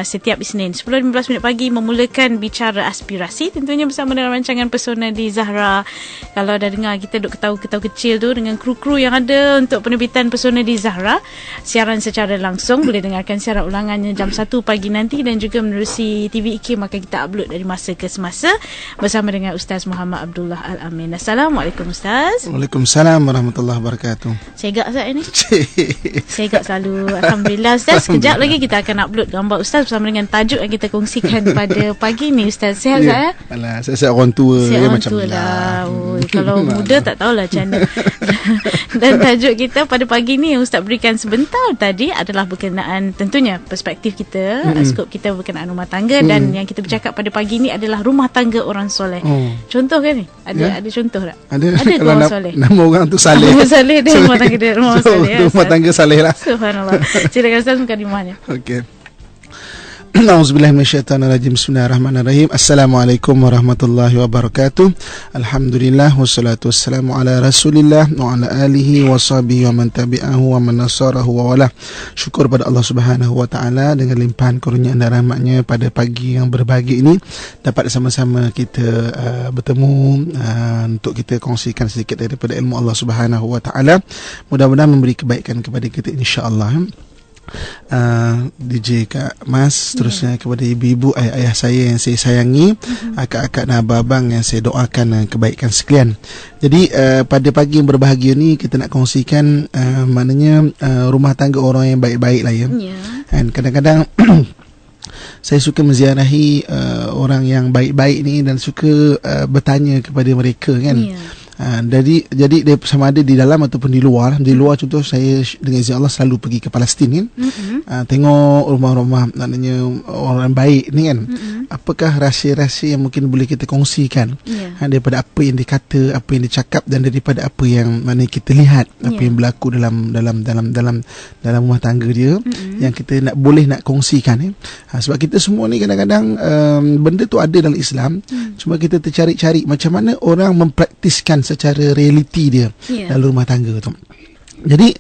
Setiap Isnin 10-15 minit pagi memulakan bicara aspirasi, tentunya bersama dengan rancangan Pesona di Zahra. Kalau dah dengar kita duk ketawa-ketawa kecil tu dengan kru-kru yang ada untuk penerbitan Pesona di Zahra, siaran secara langsung boleh dengarkan siaran ulangannya jam 1 pagi nanti dan juga menerusi TV IK, maka kita upload dari masa ke semasa bersama dengan Ustaz Muhammad Abdullah Al-Amin. Assalamualaikum Ustaz. Waalaikumsalam warahmatullahi wabarakatuh. Segak Ustaz ni? Segak selalu. Alhamdulillah Ustaz. Sekejap lagi kita akan upload gambar Ustaz bersama dengan tajuk yang kita kongsikan pada pagi ni. Ustaz sihat tak ya? Alah, saya orang tua ya, macam tua lah. Kalau muda tak tahulah macam mana. Dan tajuk kita pada pagi ni yang Ustaz berikan sebentar tadi adalah berkenaan tentunya perspektif kita, skop kita berkenaan rumah tangga, dan yang kita bercakap pada pagi ni adalah rumah tangga orang soleh. Contoh kan ni? Ada contoh tak? Ada ke orang soleh? Nama orang tu Saleh. Saleh dia rumah tangga dia rumah soleh. Rumah tangga Saleh lah. Subhanallah. Silakan Ustaz mukadimahnya. Okey. A'udzubillahi minasyaitonirrajim. Bismillahirrahmanirrahim. Assalamualaikum warahmatullahi wabarakatuh. Alhamdulillah wassalatu wassalamu ala Rasulillah wa ala alihi wa sahbihi wa man tabi'ahu wa man nasarahu wa wala. Syukur pada Allah Subhanahu wa taala dengan limpahan kurnia dan rahmatnya pada pagi yang berbahagia ini dapat sama-sama kita bertemu untuk kita kongsikan sedikit daripada ilmu Allah Subhanahu wa taala. Mudah-mudahan memberi kebaikan kepada kita insya-Allah. DJ Kak Mas, terusnya kepada ibu-ibu, ayah-ayah saya yang saya sayangi, akak-akak dan abang-abang yang saya doakan kebaikan sekalian. Jadi pada pagi yang berbahagia ni kita nak kongsikan maknanya rumah tangga orang yang baik-baik lah ya. Dan kadang-kadang saya suka menziarahi orang yang baik-baik ni dan suka bertanya kepada mereka kan. Jadi dia sama ada di dalam ataupun di luar. Di luar contoh saya dengan izin Allah selalu pergi ke Palestin kan. Tengok rumah-rumah maknanya orang baik ni kan. Apakah rahsia-rahsia yang mungkin boleh kita kongsikan daripada apa yang dikata, apa yang dicakap, dan daripada apa yang mana kita lihat, apa yang berlaku dalam rumah tangga dia yang kita boleh nak kongsikan sebab kita semua ni kadang-kadang benda tu ada dalam Islam, cuma kita tercari-cari macam mana orang mempraktiskan secara realiti dia dalam rumah tangga tu. Jadi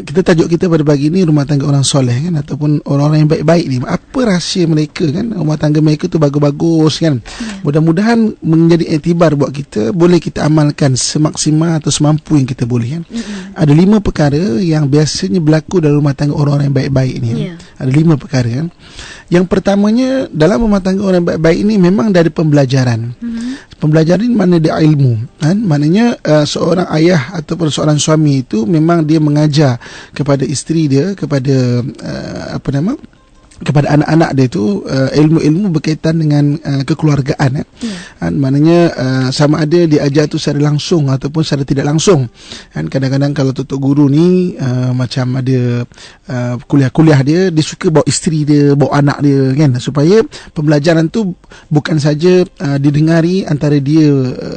kita tajuk kita pada pagi ni rumah tangga orang soleh kan, ataupun orang-orang yang baik-baik ni. Apa rahsia mereka kan? Rumah tangga mereka tu bagus-bagus kan. Mudah-mudahan menjadi iktibar buat kita, boleh kita amalkan semaksimal atau semampu yang kita boleh kan. Ada 5 perkara yang biasanya berlaku dalam rumah tangga orang-orang yang baik-baik ni. Ada 5 perkara kan. Yang pertamanya dalam rumah tangga orang yang baik-baik ni memang dari pembelajaran. Pembelajaran ini mana dia ilmu kan? Maknanya seorang ayah ataupun seorang suami itu memang dia mengajar kepada isteri dia, kepada kepada anak-anak dia tu ilmu-ilmu berkaitan dengan kekeluargaan maknanya sama ada dia ajar tu secara langsung ataupun secara tidak langsung kan. Kadang-kadang kalau tok guru ni macam ada kuliah-kuliah dia suka bawa isteri dia, bawa anak dia kan, supaya pembelajaran tu bukan saja didengari antara dia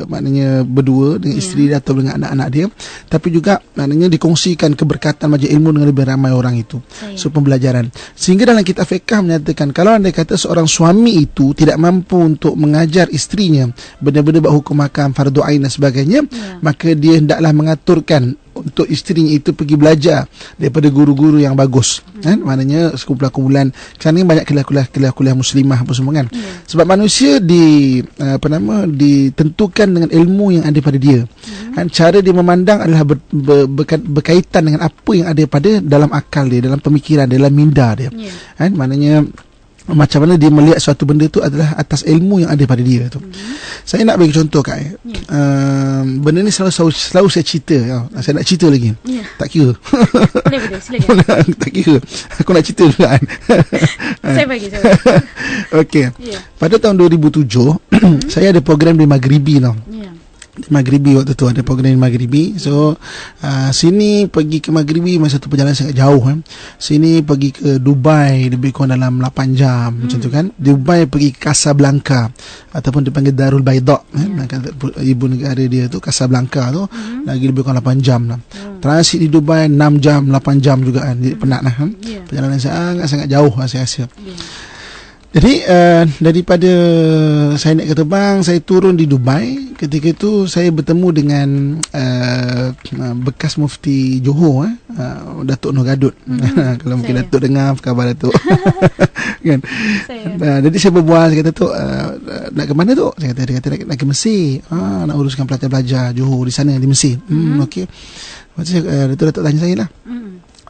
maknanya berdua dengan isteri dia atau dengan anak-anak dia, tapi juga maknanya dikongsikan keberkatan majlis ilmu dengan lebih ramai orang itu. So pembelajaran, sehingga dalam kitab fiqh menyatakan kalau anda kata seorang suami itu tidak mampu untuk mengajar isterinya benda-benda buat hukum hakam, fardu ain dan sebagainya, maka dia hendaklah mengaturkan untuk isterinya itu pergi belajar daripada guru-guru yang bagus kan. Maknanya sekumpulan-kumpulan sekarang ni banyak kuliah muslimah apa semua kan. Sebab manusia ditentukan dengan ilmu yang ada pada dia kan. Cara dia memandang adalah berkaitan dengan apa yang ada pada dalam akal dia, dalam pemikiran dia, dalam minda dia kan. Maknanya macam mana dia melihat suatu benda tu adalah atas ilmu yang ada pada dia tu. Saya nak bagi contoh Kak. Benda ni selalu saya cerita. Saya nak cerita lagi. Tak kira. Boleh silakan. Tak kira. Aku nak cerita juga kan. Saya bagi. Okey. Pada tahun 2007 saya ada program di Maghribi tau. Di Maghribi waktu tu ada program di Maghribi. So sini pergi ke Maghribi masa tu perjalanan sangat jauh kan. Sini pergi ke Dubai lebih kurang dalam 8 jam macam tu kan. Dubai pergi ke Casablanca ataupun dipanggil Darul Baida kan. Ibu negara dia tu Casablanca tu lagi lebih kurang 8 jam lah. Transit di Dubai 6 jam 8 jam juga kan. Penat lah kan. Perjalanan sangat jauh saya rasa. Jadi daripada saya naik ke terbang, saya turun di Dubai. Ketika itu saya bertemu dengan bekas mufti Johor, Datuk Nur Gadut. Kalau mungkin Datuk dengar, apa khabar Datuk? Kan? Jadi saya berbual, saya kata Tok, nak ke mana Tok? Dia kata nak ke Mesir. Nak uruskan pelajar-pelajar Johor di sana, di Mesir. Okey. Lepas tu Datuk tanya saya lah,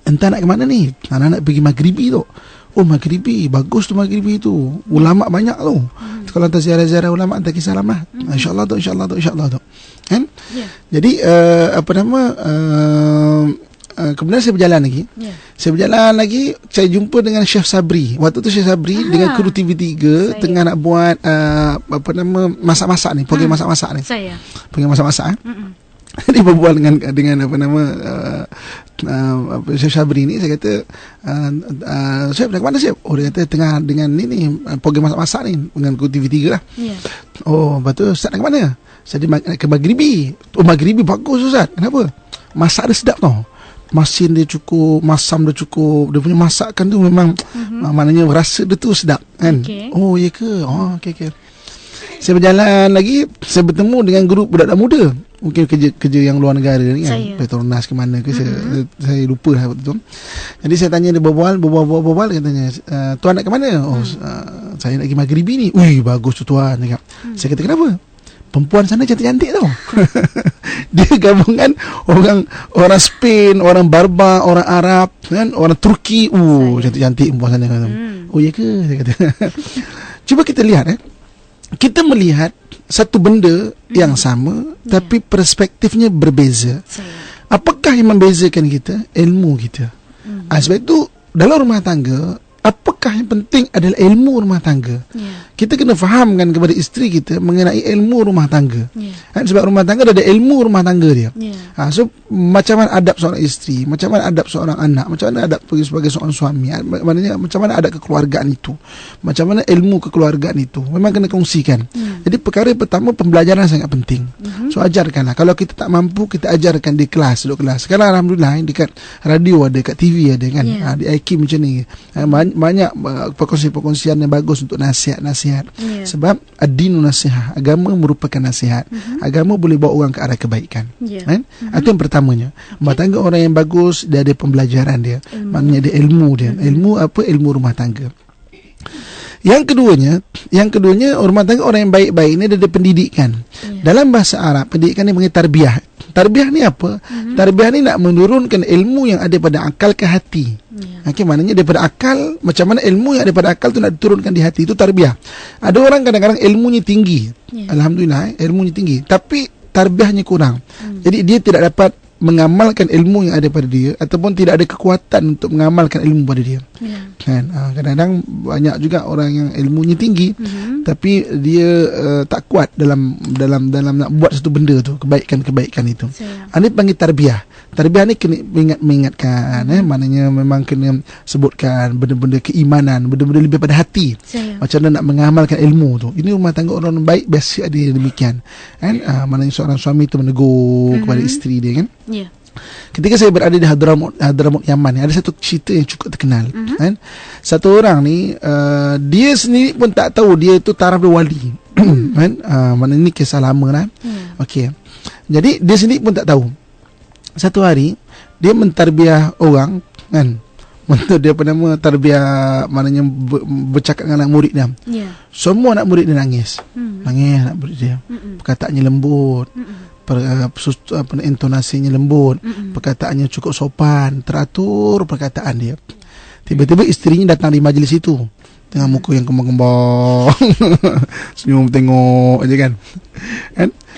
entah nak ke mana ni? Nak pergi Maghribi Tok. Oh, Maghribi, bagus tu Maghribi tu. Ulama banyak tu. Kalau hantar ziarah-ziarah ulama, hantar kisah lama. InsyaAllah tu, insyaAllah tu. Kan? Jadi, kemudian saya berjalan lagi. Saya jumpa dengan Chef Sabri. Waktu tu Chef Sabri dengan kru TV3 tengah nak buat masak-masak ni, program masak-masak ni. Program masak-masak. Jadi berbual dengan Chef Sabri ni. Saya kata, Chef, dah ke mana Chef? Oh, dia kata tengah dengan ni program masak-masak ni dengan kru TV3 lah. Oh, lepas tu Ustaz nak ke mana? Saya nak ke Maghribi. Oh, Maghribi bagus Ustaz. Kenapa? Masak dia sedap tau. Masin dia cukup, masam dia cukup, dia punya masakan tu memang maknanya rasa dia tu sedap kan. Oh, ya ke? Oh, okey. Saya berjalan lagi, saya bertemu dengan grup budak-budak muda. Mungkin kerja yang luar negara ni kan, Petronas ke mana ke, saya lupa lah waktu tu. Jadi saya tanya dia, berbual, dia tanya, tuan nak ke mana? Oh, saya nak pergi Maghribi ni. Ui, bagus tu tuan. Saya kata, kenapa? Perempuan sana cantik-cantik tau. Dia gabungan orang Spain, orang Barbar, orang Arab, kan, orang Turki. Cantik-cantik perempuan sana. Oh, ya ke? Saya kata. Cuba kita lihat kita melihat satu benda yang sama, tapi perspektifnya berbeza. Apakah yang membezakan kita? Ilmu kita. Sebab itu dalam rumah tangga, apakah yang penting adalah ilmu rumah tangga. Kita kena fahamkan kepada isteri kita mengenai ilmu rumah tangga. Sebab rumah tangga ada ilmu rumah tangga dia. So macam mana adab seorang isteri, macam mana adab seorang anak, macam mana adab sebagai seorang suami, maknanya macam mana adab kekeluargaan itu, macam mana ilmu kekeluargaan itu, memang kena kongsikan. Jadi perkara pertama, pembelajaran sangat penting. So ajarkanlah. Kalau kita tak mampu, kita ajarkan di kelas, duduk kelas. Sekarang alhamdulillah dekat radio ada, dekat TV ada kan. Di IQ macam ni. Banyak perkongsian yang bagus untuk nasihat. Sebab ad-dinu nasihat, agama merupakan nasihat. Agama boleh bawa orang ke arah kebaikan. Itu yang pertamanya. Rumah tangga orang yang bagus, dia ada pembelajaran dia. Maknanya ada ilmu dia. Ilmu apa? Ilmu rumah tangga. Yang keduanya rumah tangga orang yang baik-baik ni dia ada pendidikan. Dalam bahasa Arab, pendidikan ni panggil tarbiyah. Tarbiyah ni apa? Tarbiyah ni nak menurunkan ilmu yang ada pada akal ke hati. Maknanya daripada akal, macam mana ilmu yang ada pada akal tu nak diturunkan di hati. Itu tarbiyah. Ada orang kadang-kadang ilmunya tinggi. Alhamdulillah, ilmunya tinggi. Tapi tarbiyahnya kurang. Jadi dia tidak dapat mengamalkan ilmu yang ada pada dia, ataupun tidak ada kekuatan untuk mengamalkan ilmu pada dia. Kan? Kadang-kadang banyak juga orang yang ilmunya tinggi, tapi dia tak kuat dalam nak buat satu benda tu, kebaikan itu. Ini panggil tarbiyah. Tarbiyah ni kena mengingatkan, maknanya memang kena sebutkan benda-benda keimanan, benda-benda lebih pada hati. Macam mana nak mengamalkan ilmu tu. Ini rumah tangga orang baik biasa ada demikian. Kan? Maknanya seorang suami tu menegur kepada isteri dia kan. Ketika saya berada di Hadramut Yaman, ada satu cerita yang cukup terkenal. Kan? Satu orang ni, dia sendiri pun tak tahu dia tu taraf dia wali. Kan? Maknanya ni kisah lama lah. Okey. Jadi dia sendiri pun tak tahu. Satu hari dia mentarbiah orang, kan? Dia tarbiyah, maknanya bercakap dengan anak murid dia. Semua anak murid dia nangis. Nangis anak murid dia. Perkataannya lembut. Intonasinya lembut, perkataannya cukup sopan, teratur perkataan dia. Tiba-tiba isterinya datang di majlis itu dengan muka yang kembang-kembang, senyum tengok aja kan.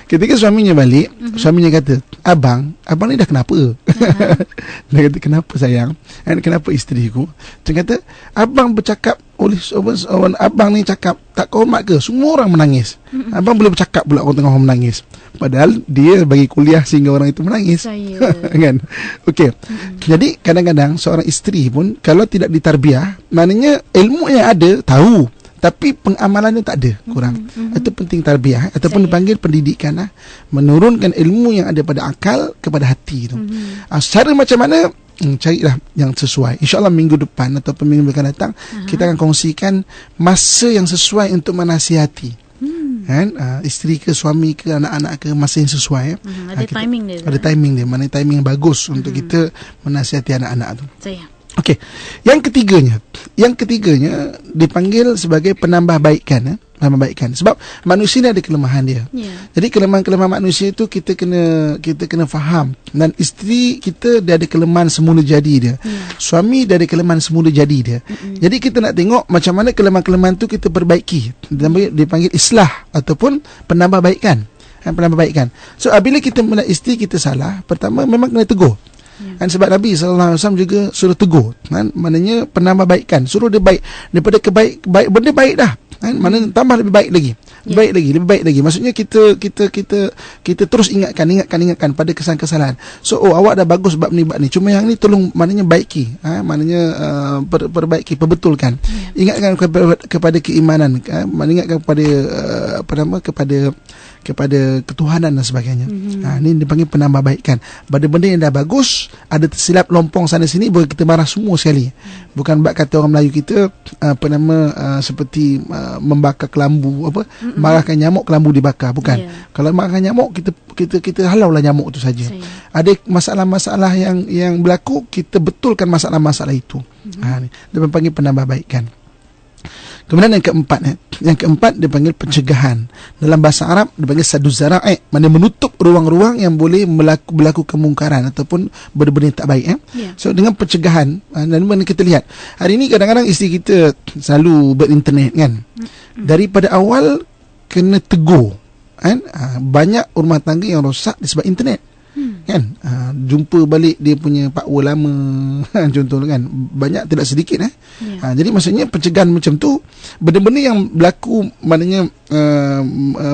Ketika suaminya balik, suaminya kata, Abang ni dah kenapa? Dia kata, kenapa sayang? Kenapa isteriku? Dia kata, abang bercakap oleh abang ni cakap tak hormat ke? Semua orang menangis. Abang boleh bercakap pula orang tengah orang menangis. Padahal dia bagi kuliah sehingga orang itu menangis. Kan? Okey. Jadi kadang-kadang seorang isteri pun kalau tidak ditarbiyah, maknanya ilmu yang ada tahu, tapi pengamalannya tak ada, kurang. Itu penting tarbiyah ataupun dipanggil pendidikan lah. Menurunkan ilmu yang ada pada akal kepada hati tu. Secara macam mana carilah yang sesuai. InsyaAllah minggu depan ataupun minggu akan datang, kita akan kongsikan masa yang sesuai untuk menasihati. Kan, isteri ke suami ke anak-anak ke, masa yang sesuai. Ada timing dia. Ada timing dia. Mana timing yang bagus untuk kita menasihati anak-anak tu. Saya. Okey. Yang ketiganya dipanggil sebagai penambah baikan. Penambah baikan. Sebab manusia ni ada kelemahan dia. Jadi kelemahan-kelemahan manusia itu kita kena faham. Dan isteri kita dia ada kelemahan semula jadi dia. Suami dia ada kelemahan semula jadi dia. Jadi kita nak tengok macam mana kelemahan-kelemahan tu kita perbaiki. Dipanggil islah ataupun penambah baikan. Penambah baikan. So apabila kita melihat isteri kita salah, pertama memang kena tegur. Kan, sebab Nabi SAW juga suruh tegur, kan, maknanya penambah baikkan, suruh dia baik daripada benda baik dah, kan, mana tambah lebih baik lagi, lebih baik lagi. Maksudnya kita terus ingatkan pada kesalahan-kesalahan. So awak dah bagus bab ni, cuma yang ni tolong maknanya baiki, maknanya perbaiki, perbetulkan. Ingatkan kepada keimanan, ingatkan kepada kepada ketuhanan dan sebagainya. Ini dipanggil penambah baikan. Pada benda yang dah bagus, ada tersilap lompong sana sini, boleh kita marah semua sekali. Bukan bak kata orang Melayu kita seperti membakar kelambu, marahkan nyamuk, kelambu dibakar. Bukan. Kalau marahkan nyamuk, kita halaulah nyamuk itu saja. Ada masalah-masalah yang berlaku, kita betulkan masalah-masalah itu. Dia dipanggil penambah baikan. Kemudian yang keempat dipanggil pencegahan. Dalam bahasa Arab dipanggil saddu zara'i, mana menutup ruang-ruang yang boleh berlaku kemungkaran ataupun benda-benda yang tak baik. So dengan pencegahan, dan mana kita lihat hari ini kadang-kadang isteri kita selalu berinternet, kan. Daripada awal kena tegur, kan. Banyak rumah tangga yang rosak disebab internet. Kan, jumpa balik dia punya pakwa lama, contoh, kan, banyak tidak sedikit. Jadi maksudnya pencegahan macam tu, benda-benda yang berlaku maknanya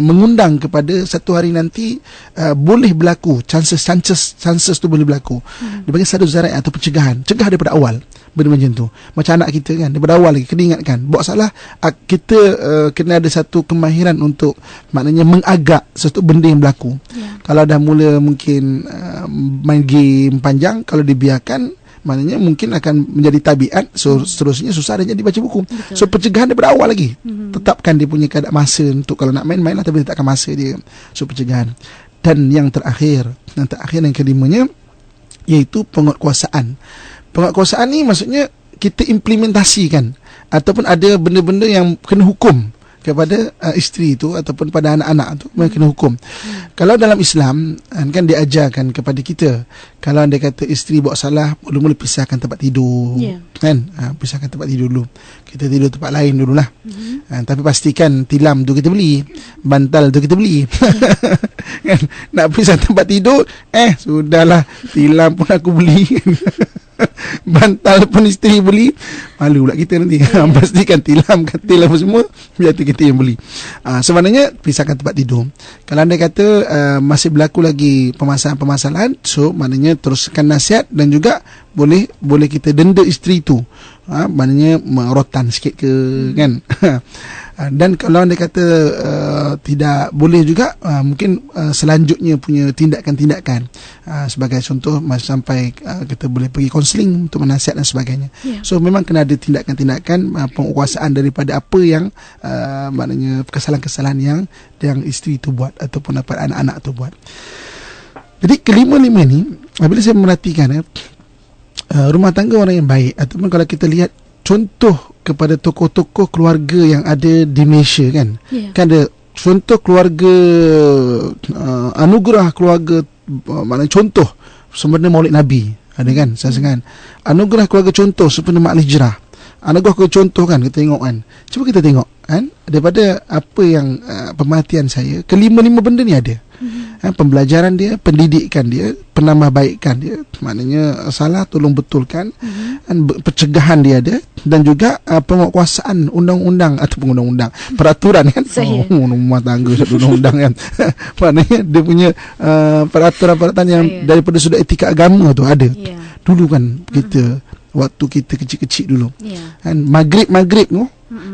mengundang kepada satu hari nanti boleh berlaku, chances tu boleh berlaku. Dia panggil saddu zara'i atau pencegahan. Cegah daripada awal benda macam tu. Macam anak kita, kan, daripada awal lagi kena ingatkan, buat salah, kita kena ada satu kemahiran untuk maknanya mengagak sesuatu benda yang berlaku. Kalau dah mula mungkin main game panjang, kalau dibiarkan, maknanya mungkin akan menjadi tabiat. So seterusnya susah dia jadi baca buku. Betul. So pencegahan daripada awal lagi. Tetapkan dia punya kadar masa untuk, kalau nak main lah, tapi letakkan masa dia. So pencegahan. Dan yang terakhir yang kelimanya, iaitu penguatkuasaan. Penguatkuasaan ni maksudnya kita implementasikan ataupun ada benda-benda yang kena hukum kepada isteri itu ataupun pada anak-anak tu, mereka kena hukum. Kalau dalam Islam, kan diajarkan kepada kita, kalau dia kata isteri buat salah, mula-mula pisahkan tempat tidur. Kan, pisahkan tempat tidur dulu. Kita tidur tempat lain dululah. Tapi pastikan tilam tu kita beli, bantal tu kita beli. Kan, nak pisah tempat tidur, sudahlah, tilam pun aku beli. Bantal pun isteri beli, malu pula kita nanti. Pastikan tilam, katil apa semua biar kita yang beli. Sebenarnya pisahkan tempat tidur. Kalau anda kata masih berlaku lagi permasalahan-permasalahan, so maknanya teruskan nasihat dan juga boleh kita denda isteri tu. Maknanya rotan sikit ke, kan. Dan kalau anda kata tidak boleh juga, mungkin selanjutnya punya tindakan-tindakan, sebagai contoh sampai kita boleh pergi kaunseling untuk menasihat dan sebagainya. So memang kena ada tindakan-tindakan penguasaan daripada apa yang maknanya kesalahan-kesalahan yang isteri tu buat ataupun apa anak-anak tu buat. Jadi kelima-lima ni, bila saya merhatikan rumah tangga orang yang baik, ataupun kalau kita lihat contoh kepada tokoh-tokoh keluarga yang ada di Malaysia, kan, kan ada contoh keluarga anugerah keluarga, maknanya contoh sempena Maulid Nabi, ada, kan, sasangan anugerah keluarga contoh sempena Mak Hijrah, anugerah keluarga contoh, kan, kita tengok, kan, cuba kita tengok, kan, daripada apa yang pemerhatian saya, kelima-lima benda ni ada. Pembelajaran dia, pendidikan dia, penambahbaikan dia, maknanya salah tolong betulkan, pencegahan dia ada, dan juga penguatkuasaan undang-undang ataupun undang-undang peraturan, kan, rumah tangga satu undang-undang, kan. Maknanya dia punya peraturan-peraturan yang daripada sudut etika agama tu ada. Dulu, kan, kita waktu kita kecil-kecil dulu, kan, maghrib tu,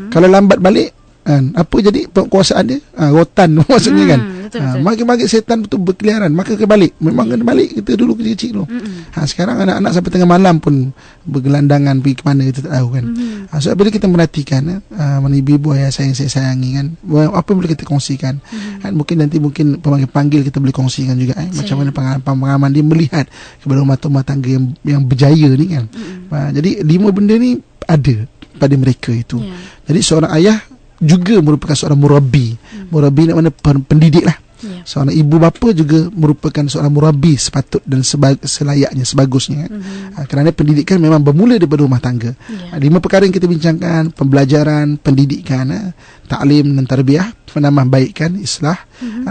kalau lambat balik, kan, apa jadi penguasaan dia? Rotan maksudnya, kan. betul. Maki-maki setan betul berkeliaran. Maka kebalik. Memang kena balik kita dulu kecil-kecil tu. Sekarang anak-anak sampai tengah malam pun bergelandangan pergi ke mana kita tak tahu kan. So bila kita merhatikan mana ibu ayah saya sayangi kan, apa yang boleh kita kongsikan. Mungkin nanti panggil kita boleh kongsikan juga macam mana pengalaman dia melihat kepada rumah tangga yang berjaya ni kan. Jadi 5 benda ni ada pada mereka itu. Jadi seorang ayah juga merupakan seorang murabbi. Murabbi nak mana pendidik lah. Seorang ibu bapa juga merupakan seorang murabbi sepatut dan selayaknya, sebagusnya. Kerana pendidikan memang bermula daripada rumah tangga. 5 perkara yang kita bincangkan: pembelajaran, pendidikan, ta'lim dan tarbiyah, penambahbaikan, islah,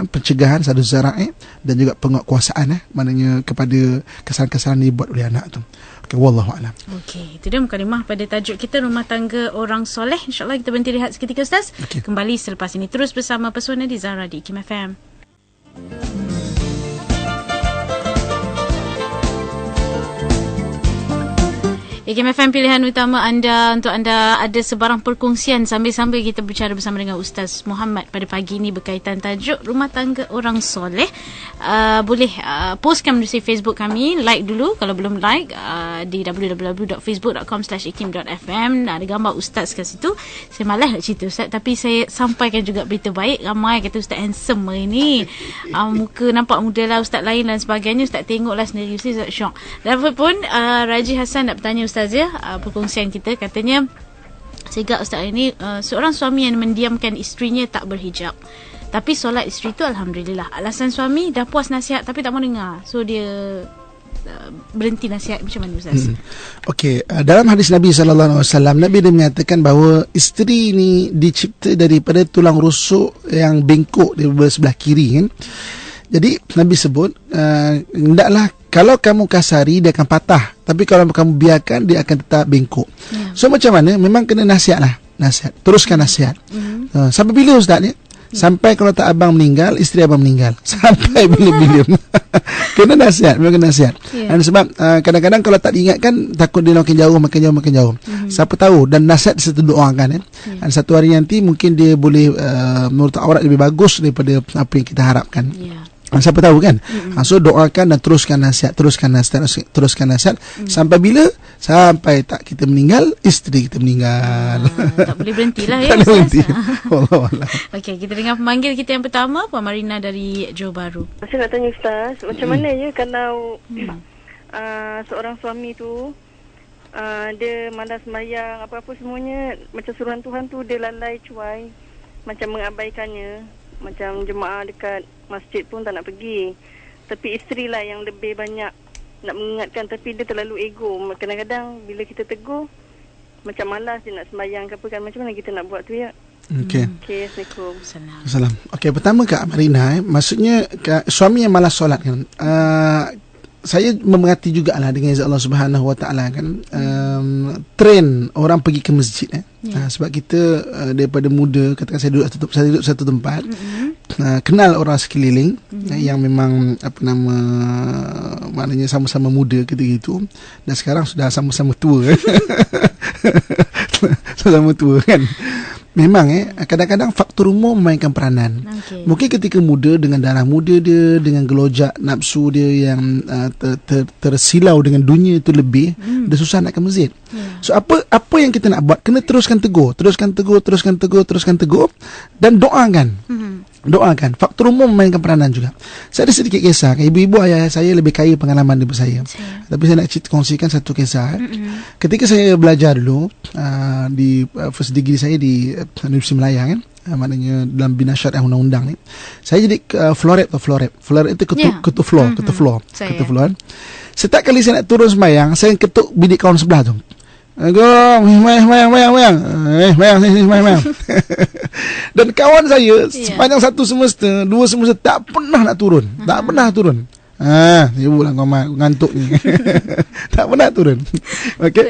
pencegahan sadu zara'i, dan juga penguatkuasaan maknanya kepada kesalahan-kesalahan yang dibuat oleh anak tu. Okay, wallahu a'lam. Okey, itu dia mukadimah pada tajuk kita, rumah tangga orang soleh. InsyaAllah kita berhenti rehat seketika, Ustaz. Kembali selepas ini. Terus bersama Pesona di Zahra di IKIM FM. IKIM FM, pilihan utama anda. Untuk anda ada sebarang perkongsian sambil-sambil kita berbicara bersama dengan Ustaz Muhammad pada pagi ini berkaitan tajuk rumah tangga orang soleh, boleh postkan melalui Facebook kami. Like dulu kalau belum like, di www.facebook.com/ikim.fm. Ada gambar Ustaz kat situ. Saya malas nak cerita Ustaz, tapi saya sampaikan juga berita baik. Ramai kata Ustaz handsome hari ni, muka nampak muda lah, Ustaz lain dan sebagainya. Ustaz tengoklah sendiri, Ustaz syok. Dan pun Raji Hassan nak bertanya Ustaz perkongsian kita, katanya sehingga Ustaz ini seorang suami yang mendiamkan isterinya tak berhijab, tapi solat isteri tu alhamdulillah. Alasan suami dah puas nasihat tapi tak mau dengar, so dia berhenti nasihat. Macam mana Ustaz? Okey, dalam hadis Nabi SAW, Nabi dia mengatakan bahawa isteri ni dicipta daripada tulang rusuk yang bengkok di sebelah kiri kan. Jadi Nabi sebut hendaklah kalau kamu kasari dia akan patah, tapi kalau kamu biarkan dia akan tetap bengkok. So macam mana? Memang kena nasihat, teruskan nasihat. Sampai bila Ustaz ni? Sampai kalau tak abang meninggal, isteri abang meninggal. Sampai bila-bila. Kena nasihat, memang kena nasihat. Dan sebab kadang-kadang kalau tak diingatkan, takut dia makin jauh. Siapa tahu, dan nasihat serta doakan. Dan satu hari nanti mungkin dia boleh menurut aurat lebih bagus daripada apa yang kita harapkan. Siapa tahu kan. So doakan dan teruskan nasihat. Sampai bila? Sampai tak kita meninggal, isteri kita meninggal. Tak boleh berhentilah ya. Tak boleh berhenti. Okey, kita dengar pemanggil kita yang pertama, Puan Marina dari Johor Bahru. Saya nak tanya Ustaz, macam mana ya kalau seorang suami tu dia malas sembahyang, apa-apa semuanya macam suruhan Tuhan tu dia lalai cuai, macam mengabaikannya. Macam jemaah dekat masjid pun tak nak pergi, tapi isteri lah yang lebih banyak nak mengingatkan, tapi dia terlalu ego. Kadang-kadang bila kita tegur macam malas dia nak sembahyang ke apa kan. Macam mana kita nak buat tu ya? Okey, Assalamualaikum. Assalam. Okey, pertama Kak Marina, maksudnya suami yang malas solat kan, saya memengerti jugalah dengan izin Allah Subhanahu Wa Taala kan, trend orang pergi ke masjid sebab kita daripada muda, katakan saya duduk satu tempat, kenal orang sekeliling yang memang maknanya sama-sama muda ketika itu, dan sekarang sudah sama-sama tua. Sama-sama tua kan. Memang kadang-kadang faktor umur memainkan peranan. Mungkin ketika muda, dengan darah muda dia, dengan gelojak nafsu dia yang tersilau dengan dunia itu lebih, dia susah nak ke masjid. So apa yang kita nak buat? Kena teruskan tegur dan doakan. Faktor umum memainkan peranan juga. Saya ada sedikit kisah. Ibu-ibu ayah saya lebih kaya pengalaman daripada saya. Tapi saya nak kongsikan satu kisah. Ketika saya belajar dulu di first degree saya di Universiti Melaya kan, maknanya dalam bina syariah undang-undang ni, saya jadi floret itu ketua floor. Setiap kali saya nak turun sembahyang, saya ketuk bidik kawan sebelah tu. Mayang. Dan kawan saya sepanjang satu semester, dua semester tak pernah nak turun. Tak pernah turun. Ibulah kau ngantuk ni. Tak pernah turun. Okey.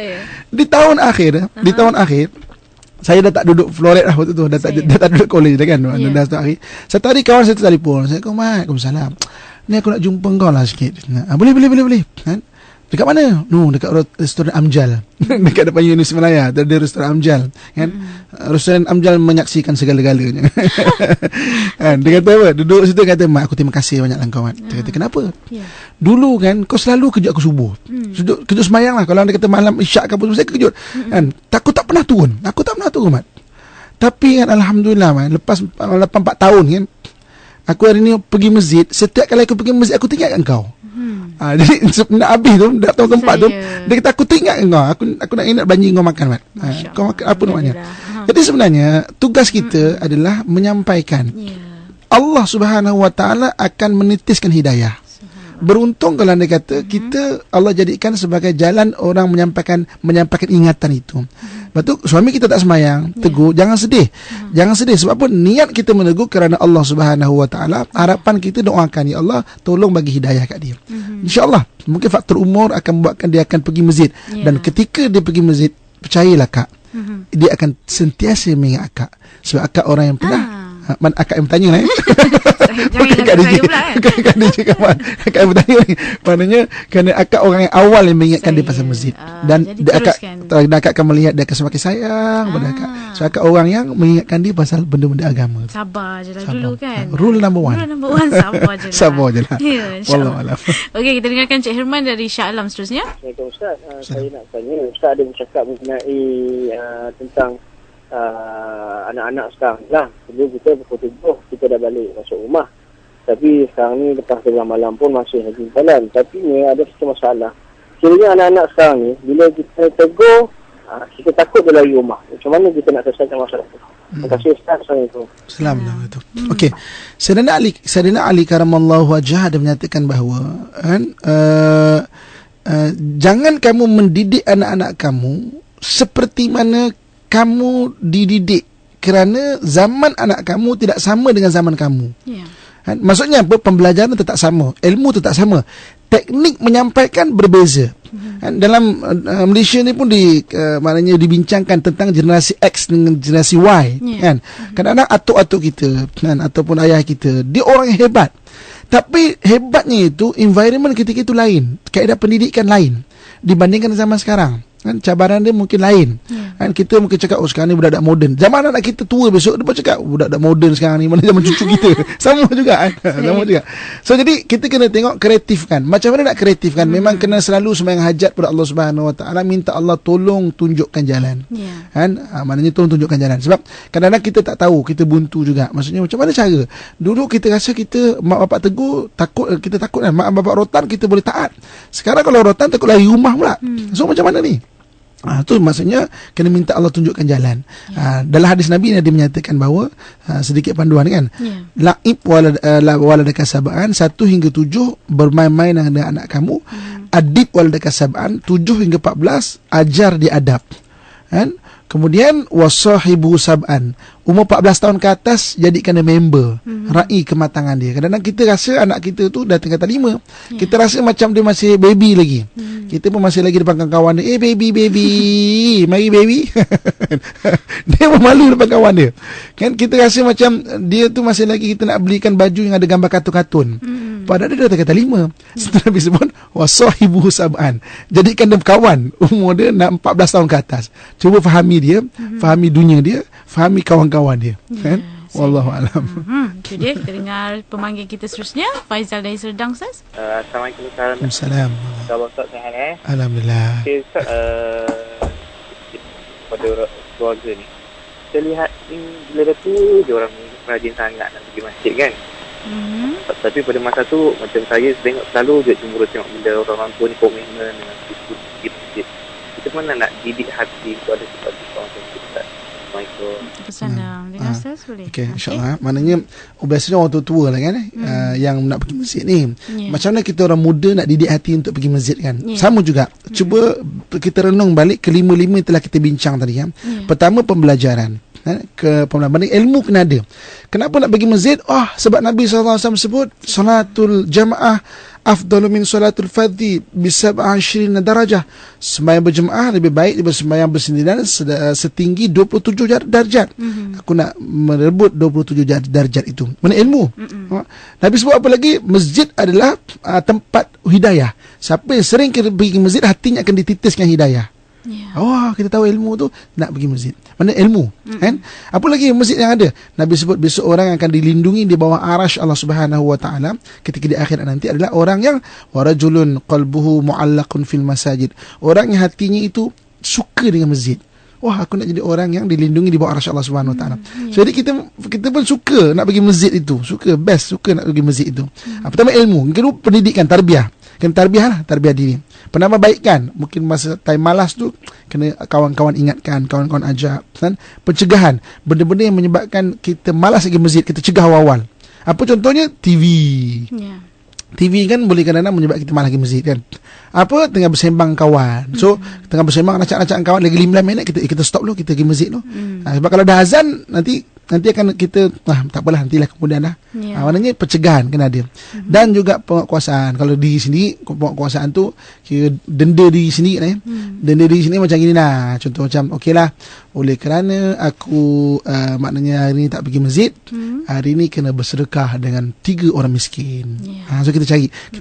Di tahun akhir, saya dah tak duduk floret lah waktu tu, dah tak duduk college dah kan. Dah satu hari. Satu hari kawan saya telefon. Saya, Waalaikumsalam. Ni aku nak jumpa kau lah sikit. Boleh. Kan? Dekat mana? Dekat restoran Amjal. Dekat depan Universiti Malaya ada restoran Amjal, kan? Restoran Amjal menyaksikan segala-galanya. Kan? Dia kata apa? Duduk situ kata, "Mak, aku terima kasih banyak lah kau, Mat." Dia kata, "Kenapa?" Dulu kan kau selalu kejut aku subuh. Kejut sembahyang lah. Kalau dia kata malam isyak ke apa, saya kejut. Kan? Aku tak pernah turun, Mat. Tapi kan alhamdulillah, Mat, lepas 4 tahun kan, aku hari ni pergi masjid. Setiap kali aku pergi masjid, aku teringat kau. Jadi nak habis tu, dah tahun keempat tu, dia kata aku teringat kau. Aku nak belanja kau makan, Mat. Kau makan apa namanya? Jadi sebenarnya tugas kita adalah menyampaikan. Allah Subhanahu Wa Taala akan menitiskan hidayah. Beruntung kalau anda kata kita Allah jadikan sebagai jalan orang menyampaikan ingatan itu. Betul, suami kita tak sembahyang, tegur, jangan sedih. Jangan sedih sebab apa? Niat kita menegur kerana Allah Subhanahu Wa Taala. Harapan kita doakan, ya Allah, tolong bagi hidayah kat dia. Insya-Allah, mungkin faktor umur akan membuatkan dia akan pergi masjid, dan ketika dia pergi masjid, percayalah Kak, dia akan sentiasa mengingat Akak. Sebab Akak orang yang pernah Akak yang bertanya lah. Jangan Kak DJ pula kan. Kak DJ kawan. Akak yang bertanya ni. Maknanya kerana Akak orang yang awal yang mengingatkan dia pasal masjid. Dan Akak akan melihat dia akan semakin sayang pada Akak. So Akak orang yang mengingatkan dia pasal benda-benda agama. Sabar je lah dulu kan. Rule number one, sabar je lah. Sabar je lah. Wallahualam. Okey, kita dengarkan Cik Herman dari Shah Alam seterusnya. Assalamualaikum Ustaz. Saya nak tanya, Ustaz ada bercakap mengenai tentang anak-anak sekarang lah. Sebelum kita pukul 7 kita dah balik masuk rumah. Tapi sekarang ni lepas tengah malam pun masih lagi jalan. Tapi ni ada satu masalah. Kiranya anak-anak sekarang ni bila kita tegur, kita takut dia lari rumah. Macam mana kita nak selesaikan masalah tu? Terima kasih Ustaz. Assalamualaikum. Assalamualaikum. Okey. Sayyidina Ali karamallahu wajhah dia menyatakan bahawa jangan kamu mendidik anak-anak kamu seperti mana kamu dididik, kerana zaman anak kamu tidak sama dengan zaman kamu. Maksudnya apa? Pembelajaran tetap sama, ilmu tetap sama, teknik menyampaikan berbeza. Dalam Malaysia ni pun maknanya dibincangkan tentang generasi X dengan generasi Y. Kan? Kadang-kadang atuk-atuk kita ataupun ayah kita, dia orang yang hebat. Tapi hebatnya itu environment ketika itu lain, kaedah pendidikan lain dibandingkan zaman sekarang. Kan cabaran dia mungkin lain. Kan kita mungkin cakap sekarang ni budak-budak moden. Zaman anak kita tua besok dia pun cakap budak-budak moden sekarang ni, mana zaman cucu kita. Sama juga kan. Sama juga. So jadi kita kena tengok kreatifkan. Macam mana nak kreatifkan? Memang kena selalu sembahyang hajat pada Allah Subhanahu Wa Taala, minta Allah tolong tunjukkan jalan. Kan? Maknanya tolong tunjukkan jalan. Sebab kadang-kadang kita tak tahu, kita buntu juga. Maksudnya macam mana cara? Dulu kita rasa kita mak bapak tegur, kita takut kan. Mak bapak rotan kita boleh taat. Sekarang kalau rotan takut lari rumah pula. So macam mana ni? Itu maksudnya kena minta Allah tunjukkan jalan. Dalam hadis Nabi dia menyatakan bahawa sedikit panduan kan. La'ib waladaka sab'an, 1 hingga 7 bermain-main dengan anak kamu. Adib waladaka sab'an, 7 hingga 14 ajar dia adab. Kan? Kemudian wasahibu sab'an, umur 14 tahun ke atas jadikan dia member, raih kematangan dia. Kadang-kadang kita rasa anak kita tu dah tingkatan 5, kita rasa macam dia masih baby lagi. Kita pun masih lagi depan kawan dia, baby mari baby. Dia pun malu depan kawan dia. Kan kita rasa macam dia tu masih lagi kita nak belikan baju yang ada gambar kartun-kartun. Padahal dia dah tingkatan 5. Setelah Nabi sebut wasahibu sab'an, jadikan dia kawan umur dia nak 14 tahun ke atas. Cuba fahami dia, fahami dunia dia, fahami kawan-kawan dia. Kan? Wallahu alam. Itu dia, kita dengar pemanggil kita seterusnya, Faizal dari Serdang, Ustaz. Assalamualaikum. Waalaikumsalam. Sahabat Ustaz sihat Alhamdulillah. Okay Ustaz, pada keluarga ni, kita lihat bila dah tu dia orang rajin sangat nak pergi masjid kan. Tapi pada masa tu macam saya tengok selalu je cemburu tengok bila orang-orang tua ni komitmen dengan masjid. Kita mana nak didik hati kepada orang tua kita. Assalamualaikum. Pesanan dengan Ustaz boleh. Okey, insya-Allah. Maknanya biasanya orang tua lah kan yang nak pergi masjid ni. Macam mana kita orang muda nak didik hati untuk pergi masjid kan? Sama juga. Cuba kita renung balik ke 5 yang telah kita bincang tadi kan. Pertama, pembelajaran. Ke pembelajaran, ilmu kena ada. Kenapa nak pergi masjid? Sebab Nabi SAW sebut salatul jamaah afdalu min salatul fardhi bi 27 darajah. Sembahyang berjemaah lebih baik daripada sembahyang bersendirian setinggi 27 darjat. Aku nak merebut 27 darjat itu. Mana ilmu? Nabi sebut apa lagi? Masjid adalah tempat hidayah. Siapa yang sering pergi ke masjid, hatinya akan dititiskan hidayah. Kita tahu ilmu tu, nak pergi masjid. Mana ilmu? Kan? Apa lagi masjid yang ada? Nabi sebut besok orang yang akan dilindungi di bawah arash Allah Subhanahu wa taala ketika di akhirat nanti adalah orang yang warajulun qalbuhu mu'allaqun fil masajid. Orang yang hatinya itu suka dengan masjid. Aku nak jadi orang yang dilindungi di bawah arash Allah Subhanahu wa taala. Jadi kita pun suka nak pergi masjid itu. Suka nak pergi masjid itu. Pertama ilmu, kedua pendidikan, tarbiyah. Kena tarbiyah diri. Penambahbaikan, mungkin masa time malas tu kena kawan-kawan ingatkan, kawan-kawan ajak, kan? Pencegahan, benda-benda yang menyebabkan kita malas pergi masjid, kita cegah awal-awal. Apa contohnya? TV. TV kan boleh kadang-kadang menyebabkan kita malas pergi masjid kan. Tengah bersembang kawan. So, tengah bersembang racak-racak kawan lagi 15 minit kita stop dulu, kita pergi masjid dulu. Sebab kalau dah azan nanti akan kita tak apalah, nantilah kemudian dah. Maknanya pencegahan kena ada. Dan juga penguasaan. Kalau diri sendiri, penguasaan tu kira denda diri sendiri denda diri sendiri macam gini lah. Contoh macam okeylah, oleh kerana aku maknanya hari ni tak pergi masjid, hari ni kena bersedekah dengan 3 orang miskin. So kita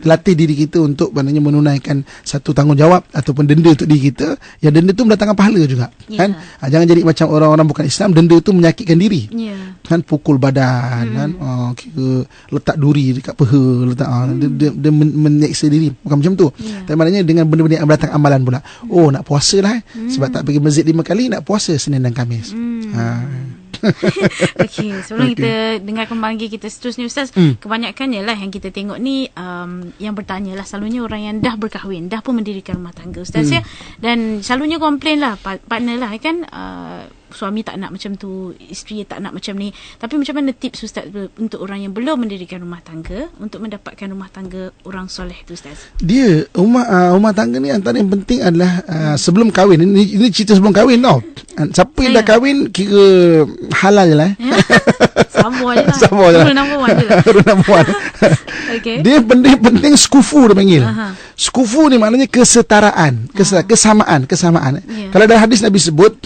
latih diri kita untuk maknanya menunaikan satu tanggungjawab ataupun denda untuk diri kita, yang denda tu mendatangkan pahala juga. Kan? Jangan jadi macam orang-orang bukan Islam, denda tu menyakitkan diri. Kan, pukul badan, kan, kira letak duri dekat peha, letak dia menyeksa diri, bukan macam tu. Tapi maknanya dengan benda-benda yang mendatang amalan pula. Nak puasa lah sebab tak pergi masjid 5 kali, nak puasa Senin dan Khamis. Okey, sebelum kita dengar kembali kita seterusnya Ustaz, kebanyakannya lah yang kita tengok ni yang bertanya lah selalunya orang yang dah berkahwin, dah pun mendirikan rumah tangga Ustaz ya, dan selalunya komplain lah partner lah kan, suami tak nak macam tu, isteri tak nak macam ni. Tapi macam mana tips Ustaz untuk orang yang belum mendirikan rumah tangga untuk mendapatkan rumah tangga orang soleh tu Ustaz? Dia rumah tangga ni antara yang penting adalah sebelum kahwin. Ini cerita sebelum kahwin tau. Siapa yang dah kahwin kira halal je lah. Sama je lah. Rule number 1 je lah. Rule number 1. Okay. Dia penting skufu dia panggil. Skufu ni maknanya kesetaraan, kesamaan. Kalau dalam hadis Nabi sebut,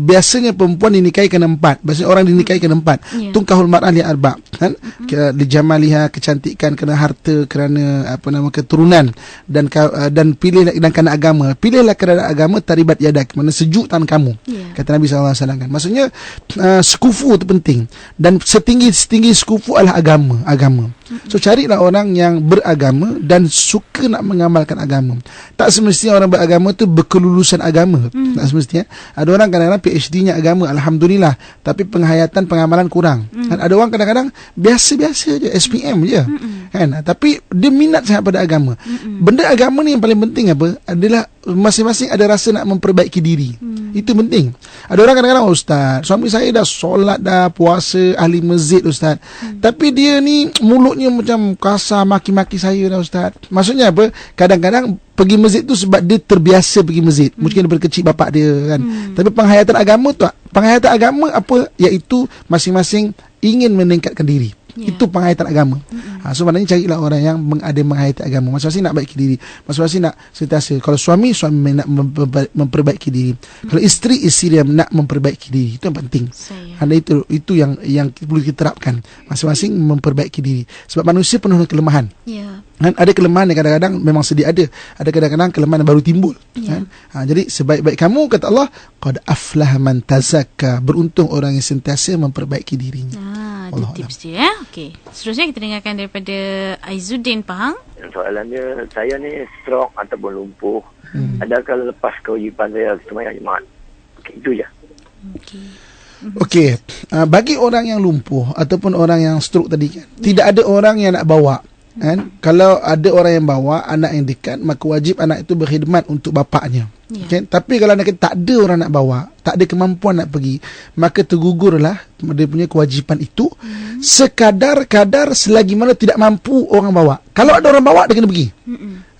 biasanya perempuan dinikahi kena 4. Biasanya orang dinikahi kena 4. Tungkahul mar'ah li arba', kan? Li jamaliha, kecantikan, kerana harta, kerana keturunan, dan pilihlah, dan kerana agama. Pilihlah kerana agama, taribat yadak, mana sejuk tangan kamu. Kata Nabi SAW kan. Maksudnya skufu tu penting. Dan setinggi skufu adalah agama. So carilah orang yang beragama dan suka nak mengamalkan agama. Tak semestinya orang beragama tu berkelulusan agama. Tak semestinya. Ada orang kadang-kadang PhD-nya agama, alhamdulillah, tapi penghayatan pengamalan kurang. Ada orang kadang-kadang biasa-biasa je, SPM je. Kan? Tapi dia minat sangat pada agama. Benda agama ni yang paling penting adalah masing-masing ada rasa nak memperbaiki diri. Itu penting. Ada orang kadang-kadang, Ustaz, suami saya dah solat, dah puasa, ahli masjid Ustaz, tapi dia ni mulutnya macam kasar, maki-maki saya dah Ustaz. Maksudnya apa? Kadang-kadang pergi masjid tu sebab dia terbiasa pergi masjid. Mungkin daripada kecil bapak dia kan. Tapi penghayatan agama apa? Iaitu masing-masing ingin meningkatkan diri. Itu penghayatan agama. So maknanya carilah orang yang ada menghayati agama. Masing-masing nak baiki diri, masing-masing nak sentiasa. Kalau suami nak memperbaiki diri. Kalau isteri yang nak memperbaiki diri. Itu yang penting. Itu yang perlu kita terapkan. Masing-masing memperbaiki diri. Sebab manusia penuh dengan kelemahan. Kan? Ada kelemahan yang kadang-kadang memang sedia ada. Ada kadang-kadang kelemahan yang baru timbul. Kan? Jadi sebaik-baik kamu, kata Allah, qad aflaha man tazakka, beruntung orang yang sentiasa memperbaiki dirinya. Ada tips dia. Okey. Seterusnya kita dengarkan daripada Aizuddin Pahang. Soalan dia, saya ni stroke ataupun lumpuh. Adakah lepas kewajipan saya sembahyang Jumaat? Itu je. Okey. Bagi orang yang lumpuh ataupun orang yang stroke tadi kan, tidak ada orang yang nak bawa. Kan? Kalau ada orang yang bawa anak yang dekat, maka wajib anak itu berkhidmat untuk bapaknya. Okay? Tapi kalau anak kita tak ada orang nak bawa, tak ada kemampuan nak pergi, maka tergugurlah dia punya kewajipan itu sekadar-kadar selagi mana tidak mampu orang bawa. Kalau ada orang bawa, dia kena pergi.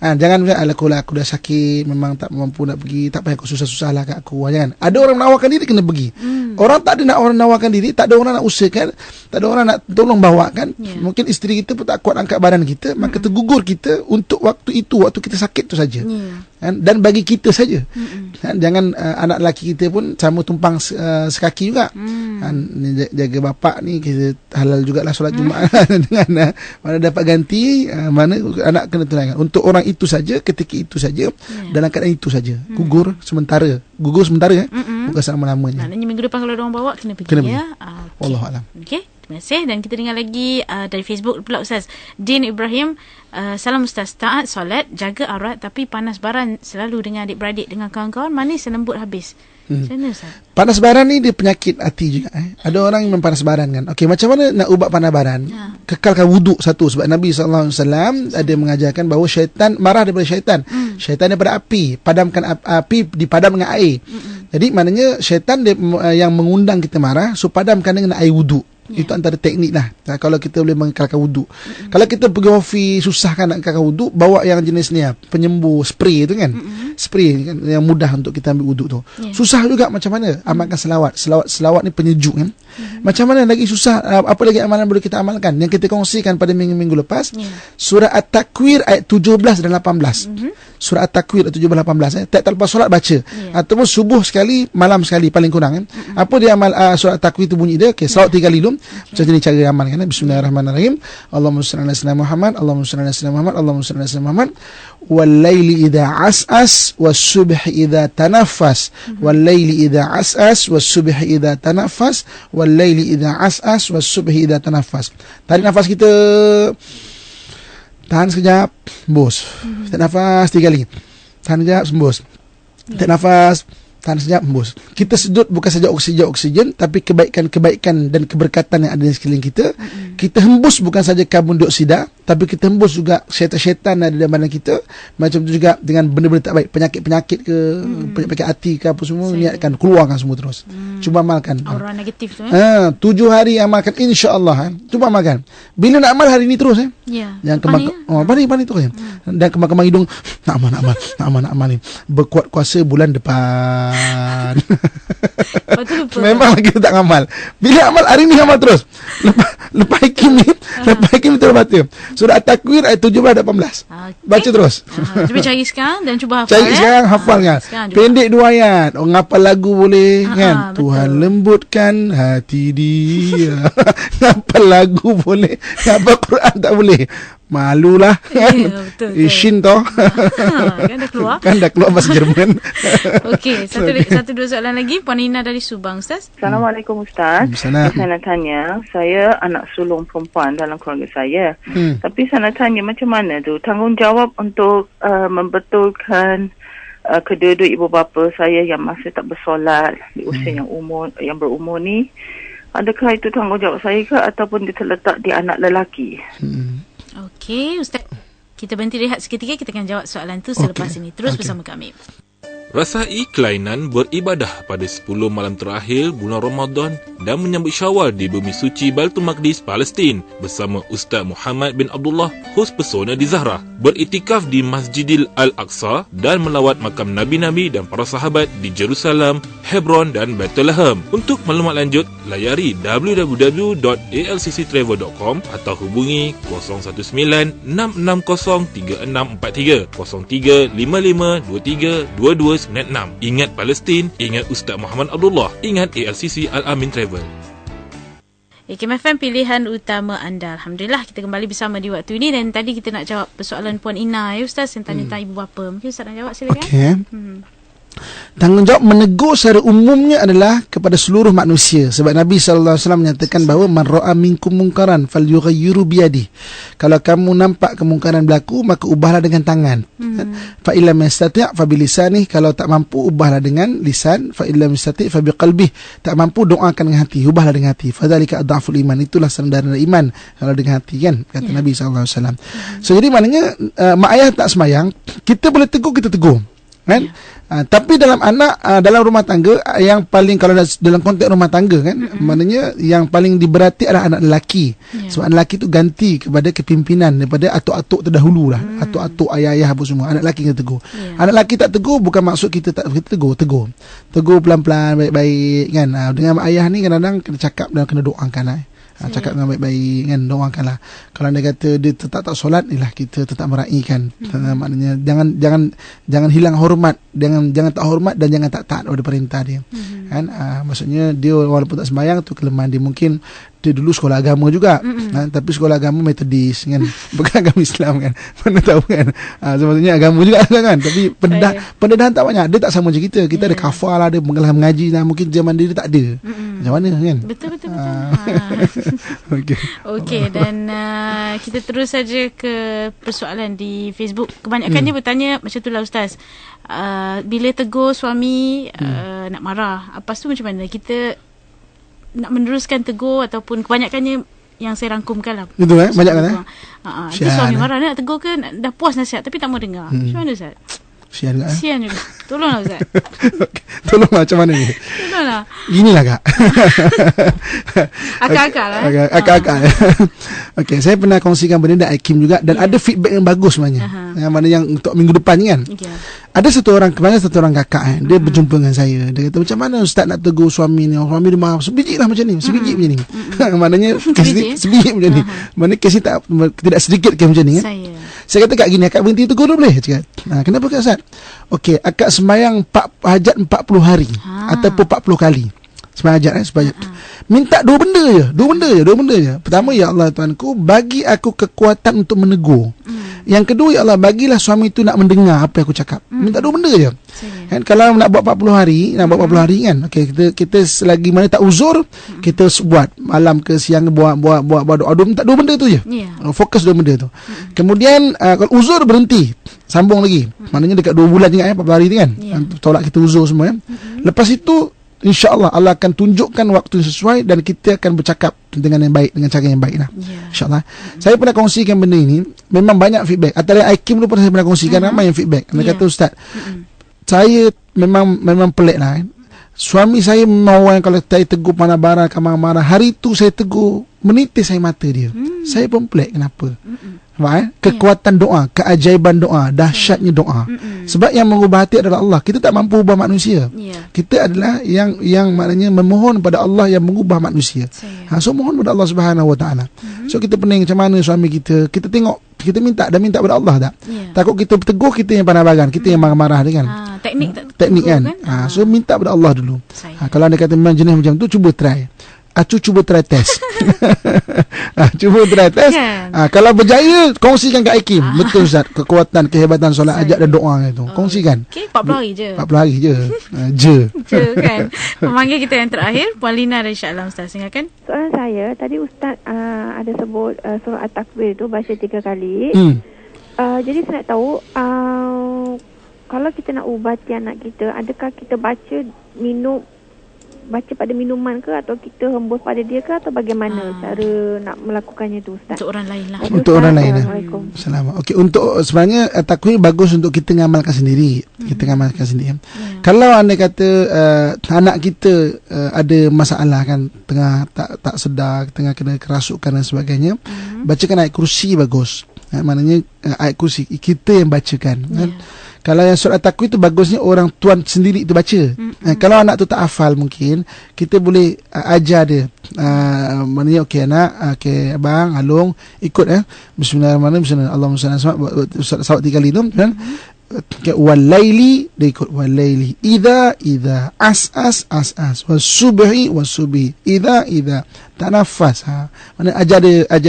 Jangan aku dah sakit, memang tak mampu nak pergi, tak payah aku susah-susah lah kat aku. Jangan. Ada orang menawarkan diri, kena pergi. Orang tak ada orang nawarkan diri, tak ada orang nak usahakan, tak ada orang nak tolong bawa kan. Mungkin isteri kita pun tak kuat angkat badan kita, maka tergugur kita untuk waktu itu, waktu kita sakit tu saja. Dan bagi kita saja. Jangan anak lelaki kita pun sama tumpang sekaki juga. Jaga bapak ni, kita halal jugalah solat Jumaat dengan mana dapat ganti, mana anak kena tunaikan. Untuk orang itu saja, ketika itu saja, dalam keadaan itu saja. Gugur sementara, bukan selama-lamanya. Maknanya minggu depan kalau ada orang bawa, kena pergi. Wallahualam. Okey, terima kasih. Dan kita dengar lagi dari Facebook pula Ustaz Din Ibrahim. Salam Ustaz, taat solat, jaga aurat, tapi panas baran selalu dengan adik-beradik, dengan kawan-kawan, manis lembut habis. Macam mana Ustaz? Panas baran ni dia penyakit hati juga. Ada orang yang panas baran kan. Okey, macam mana nak ubat panas baran? Kekalkan wuduk satu. Sebab Nabi SAW ada mengajarkan bahawa syaitan, marah daripada syaitan. Syaitan daripada api. Padamkan api, dipadam dengan air. Jadi maknanya syaitan dia, yang mengundang kita marah, so padamkan dengan air wuduk. Itu antara teknik lah. Kalau kita boleh mengekalkan wuduk. Kalau kita pergi ofis, susah kan nak kekalkan wuduk, bawa yang jenis ni penyembuh spray tu kan. Spray kan, yang mudah untuk kita ambil wuduk tu. Susah juga macam mana? Amalkan selawat. Selawat ni penyejuk kan. Macam mana lagi susah? Apa lagi amalan boleh kita amalkan? Yang kita kongsikan pada minggu-minggu lepas, surah At-Takwir ayat 17 dan 18. Surah At-Takwir ayat 17 dan 18. Tak lepas solat baca. Ataupun subuh sekali, malam sekali paling kurang kan. Apa dia amal surah At-Takwir tu bunyi dia? Okey, selawat 3 kali dulu. Macam ni cara amalkan. Bismillahirrahmanirrahim. Allahumma salli ala sayyidina Muhammad, Allahumma salli ala sayyidina Muhammad, Allahumma salli ala sayyidina Muhammad. Wal laili idza as'as was subhi idza tanaffas. Wal laili idza as'as was subhi idza tanaffas. Wal laili idza as'as was subhi idza tanaffas. Tarik nafas kita. Tahan sekejap, hembus. Tarik nafas 3 kali. Tahan sekejap, hembus. Tarik nafas, tahan sekejap, hembus. Kita sedut bukan saja oksigen, tapi kebaikan-kebaikan dan keberkatan yang ada di sekeliling kita. Kita hembus bukan saja karbon dioksida, tapi kita hembus juga syaitan-syaitan yang ada dalam badan kita. Macam tu juga dengan benda-benda tak baik, penyakit-penyakit ke, penyakit hati ke apa semua, niatkan, keluarkan semua terus. Cuba amalkan. Aura negatif tu 7 hari amalkan, insya-Allah. Cuba amalkan. Bila nak amal hari ni terus Yang panik terus. Dan kemang-kemang hidung, nak amal ni. Berkuat kuasa bulan depan. Memang kita tak amal. Bila amal hari ni amal terus. Lepas hakim ni terus baca. Surah At-Takwir ayat 17 dan 18. Baca terus. Cuba cari sekarang dan cuba hafal. Cari sekarang, hafalkan. Pendek 2 ayat. Orang hafal lagu boleh kan. Tuhan lembutkan hati dia. Hafal lagu boleh, hafal Quran tak boleh. Malulah kan. Ishin toh. Kan dah keluar bahasa Jerman. Okey, satu dua soalan lagi. Puan Ina dari Subang, Ustaz. Assalamualaikum Ustaz. Saya nak tanya, saya anak sulung perempuan dalam keluarga saya. Tapi saya nak tanya macam mana tu tanggungjawab untuk membetulkan kedua-dua ibu bapa saya yang masih tak bersolat di usia yang berumur ni. Adakah itu tanggungjawab saya ke ataupun dia terletak di anak lelaki? Okey, Ustaz. Kita berhenti rehat seketika, kita akan jawab soalan tu selepas ini. Terus bersama kami. Rasai kelainan beribadah pada 10 malam terakhir bulan Ramadan dan menyambut Syawal di bumi suci Baitul Maqdis, Palestin bersama Ustaz Muhammad bin Abdullah, hos Pesona di Zahra. Beriktikaf di Masjidil Al-Aqsa dan melawat makam Nabi-Nabi dan para sahabat di Jerusalem, Hebron dan Bethlehem. Untuk maklumat lanjut, layari www.alcctravel.com atau hubungi 019-660-3643 0355232296. Ingat Palestin, ingat Ustaz Muhammad Abdullah, ingat ALCC Al-Amin Travel. KMFM, pilihan utama anda. Alhamdulillah, kita kembali bersama di waktu ini. Dan tadi kita nak jawab persoalan Puan Ina Ustaz yang tanya-tanya ibu bapa. Mungkin Ustaz nak jawab, silakan. Okey. Tanggungjawab menegur secara umumnya adalah kepada seluruh manusia. Sebab Nabi SAW menyatakan bahawa man ra'a minkum munkaran falyughayyiru biyadihi. Kalau kamu nampak kemungkaran berlaku, maka ubahlah dengan tangan. Fa illam yastati' fa bilisanihi. Kalau tak mampu, ubahlah dengan lisan. Fa illam yastati' fa biqalbihi. Tak mampu, doakan dengan hati, ubahlah dengan hati. Fadzalika adhaful iman. Itulah sandaran iman kalau dengan hati kan, kata Nabi SAW. So jadi maknanya mak ayah tak semayang, kita boleh tegur, kita tegur. kan. Tapi dalam anak, dalam rumah tangga, yang paling, kalau dalam konteks rumah tangga kan, maknanya yang paling diberati adalah anak lelaki. Sebab anak lelaki tu ganti kepada kepimpinan daripada atuk-atuk terdahulu lah. Atuk-atuk, ayah-ayah apa semua, anak lelaki kena tegur. Anak lelaki tak tegur bukan maksud kita tak, kita tegur pelan-pelan, baik-baik kan. Dengan ayah ni kadang-kadang kena cakap dan kena doakan lah. Cakap dengan baik-baik kan, doakanlah. Kalau dia kata dia tetap tak solat, inilah kita tetap meraihkan. Maknanya jangan hilang hormat, jangan tak hormat dan jangan tak taat pada perintah dia. Kan, maksudnya dia walaupun tak sembahyang tu kelemahan dia, mungkin dia dulu sekolah agama juga, tapi sekolah agama Metodis kan, bukan agama Islam kan, mana tahu kan. Maksudnya agama juga kan, tapi pendedahan tak banyak. Dia tak sama macam kita ada kafar lah, ada mengaji lah, mungkin zaman dia tak ada. Macam mana kan. Betul. Okey, dan kita terus saja ke persoalan di Facebook. Kebanyakannya bertanya macam itulah Ustaz. Bila tegur suami nak marah, lepas tu macam mana kita nak meneruskan tegur, ataupun kebanyakannya yang saya rangkumkan lah. Betul banyak kan itu suami marah, nak tegur ke, dah puas nasihat tapi tak mau dengar. Macam mana Ustaz? Sian juga. Tolonglah Ustaz. Tolonglah, macam mana ni? Tolonglah. Inilah Kak. Akak-akak lah. Akak-akak. Okey, saya pernah kongsikan benda dengan Hakim juga, dan ada feedback yang bagus sebenarnya. Yang mana yang untuk minggu depan ni kan. Ada satu orang kakak dia berjumpa dengan saya. Dia kata, macam mana Ustaz nak tegur suami ni? Suami dia marah sebiji lah macam ni. Sebiji macam ni. Maknanya sebiji macam ni. Maknanya kes ni tidak sedikit kes macam ni kan. Saya kata, Kak gini, Akak berhenti tegur dulu boleh? Cakap, kenapa Kak Ustaz? Okey, Akak sembahyang hajat 40 hari ataupun 40 kali. Sembahyang hajat sembahyang. Minta dua benda je. Pertama, ya Allah Tuanku, bagi aku kekuatan untuk menegur. Yang kedua, ya Allah, bagilah suami itu nak mendengar apa yang aku cakap. Minta dua benda je. Kan, kalau nak buat 40 hari, kan. Okey, kita selagi mana tak uzur, kita buat malam ke siang, buat doa. Minta dua benda tu je. Fokus dua benda tu. Kemudian kalau uzur, berhenti, sambung lagi. Maknanya dekat 2 bulan juga 40 hari tu kan. Tolak kita uzur semua ya. Lepas itu, InsyaAllah Allah akan tunjukkan waktu yang sesuai, dan kita akan bercakap dengan yang baik, dengan cara yang baik lah. InsyaAllah. Saya pernah kongsikan benda ini, memang banyak feedback. Antara Hakim dulu pernah saya pernah kongsikan, ramai yang feedback. Dia kata, Ustaz, saya memang pelik lah. Suami saya memang orang, kalau saya tegur marah-marah, marah, hari tu saya tegur, menitis saya mata dia. Saya pun pelik kenapa. Kekuatan doa, keajaiban doa, dahsyatnya doa. Sebab yang mengubah hati adalah Allah. Kita tak mampu ubah manusia. Kita adalah yang maknanya memohon pada Allah yang mengubah manusia. So mohon pada Allah Subhanahu Wa Taala. So kita pening macam mana suami kita. Kita tengok, kita minta pada Allah tak. Takut kita tegur, kita yang pandai-pandai, kita yang marah-marah kan. Teknik kan. So minta pada Allah dulu. Kalau anda kata memang jenis macam tu, cuba try. Cuba try test. Cuba try test. Kalau berjaya, kongsikan kat Hakim. Betul Ustaz, kekuatan, kehebatan solat hajat dan doa itu. Kongsikan. 40 hari je. 40 hari je. Je kan. Memanggil kita yang terakhir, Puan Lina dari Shah Alam, Ustaz. Silakan. Soalan saya, tadi Ustaz ada sebut surah At-Takwir tu baca 3 kali. Jadi saya nak tahu, kalau kita nak ubati anak kita, adakah kita baca pada minuman ke, atau kita hembus pada dia ke, atau bagaimana cara nak melakukannya tu Ustaz? Untuk orang lain lah. Untuk orang lain lah. Assalamualaikum. Okey, untuk sebenarnya takwir bagus untuk kita ngamalkan sendiri. Kalau anda kata anak kita ada masalah kan, tengah tak sedar, tengah kena kerasukan dan sebagainya, bacakan ayat kursi bagus. Maknanya ayat kursi kita yang bacakan kan. Kalau yang surat takwir tu bagusnya orang tuan sendiri tu baca. Kalau anak tu tak hafal, mungkin kita boleh ajar dia. Maknanya okey anak, okey abang, Alung, ikut Bismillahirrahmanirrahim. Allahumma salli alaihi wasallam. Sawat 3 kali tu kan. Walaili, dia ikut walaili, idza as wasubhi idza tak nafas. Mana ajar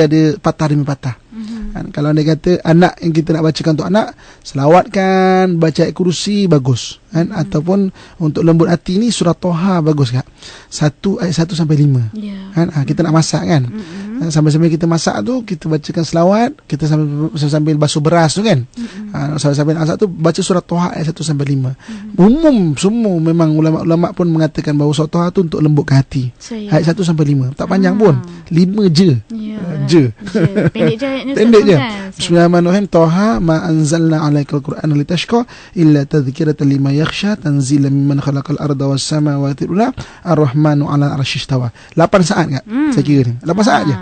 dia patah demi patah. Kalau dia kata anak yang kita nak bacakan untuk anak, selawatkan, baca ayat kursi bagus kan. Ataupun untuk lembut hati ni surah Toha bagus Kak. 1 ayat 1 sampai 5 kan. Kita nak masak kan. Sambil-sambil kita masak tu, kita bacakan selawat, kita sambil basuh beras tu kan. Sambil masak tu baca surah Toha ayat 1 sampai 5. Umum semua memang ulama-ulama pun mengatakan bahawa surah Toha tu untuk lembutkan hati. Ayat 1 sampai 5. Tak panjang pun. 5 je. Je. Pendek je ayatnya. Pendek je. Bismillahirrahmanirrahim. Taha ma anzalna 'alaikal Qur'ana litashqa illa tadhkiratan liman yakhsha tanzilan mimman khalaqal arda was samawati wal ardh ar-rahmanu 'ala 'arsy istawa. 8 saat enggak? Saya kira ni. 8 saat je.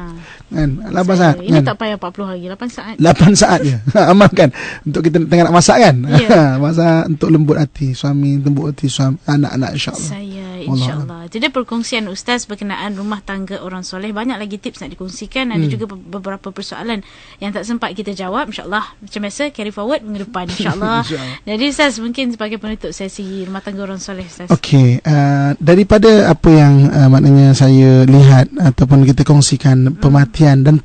Kan? 8 saat. Ini Kan? tak payah 40 hari, 8 saat. 8 saat je. Amalkan. Untuk kita tengah nak masak kan? Ya. Masak untuk lembut hati suami, lembut hati suami, anak-anak insya-Allah. Saya insya-Allah. Jadi perkongsian Ustaz berkenaan rumah tangga orang soleh, banyak lagi tips nak dikongsikan. Ada juga beberapa persoalan yang tak sempat kita jawab, insya-Allah. Macam biasa carry forward minggu depan insya-Allah. Jadi Ustaz mungkin sebagai penutup sesi rumah tangga orang soleh Ustaz. Okey, daripada apa yang maknanya saya lihat ataupun kita kongsikan pematian dan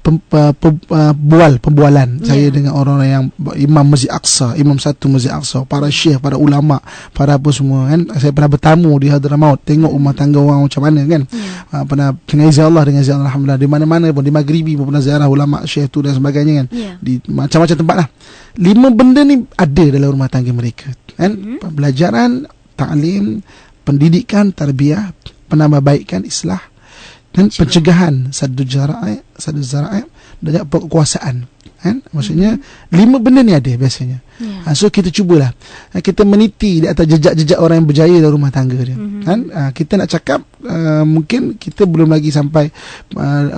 pembualan saya dengan orang-orang yang Imam Masjid Aqsa, Imam satu Masjid Aqsa, para syekh, para ulama, para apa semua kan. Saya pernah bertamu di Hadramaut, tengok rumah tangga orang macam mana kan. Pernah dengan izin Allah, alhamdulillah, di mana-mana pun, di Maghribi pun pernah ziarah ulama syekh tu dan sebagainya kan. Di macam-macam tempat lah. 5 benda ni ada dalam rumah tangga mereka kan. Pembelajaran, ta'lim, pendidikan, tarbiyah, penambahbaikan, islah dan pencegahan saddu zara'i dan juga kekuasaan kan. Maksudnya 5 benda ni ada biasanya. So kita cubalah kita meniti di atas jejak-jejak orang yang berjaya dalam rumah tangga dia kan. Kita nak cakap mungkin kita belum lagi sampai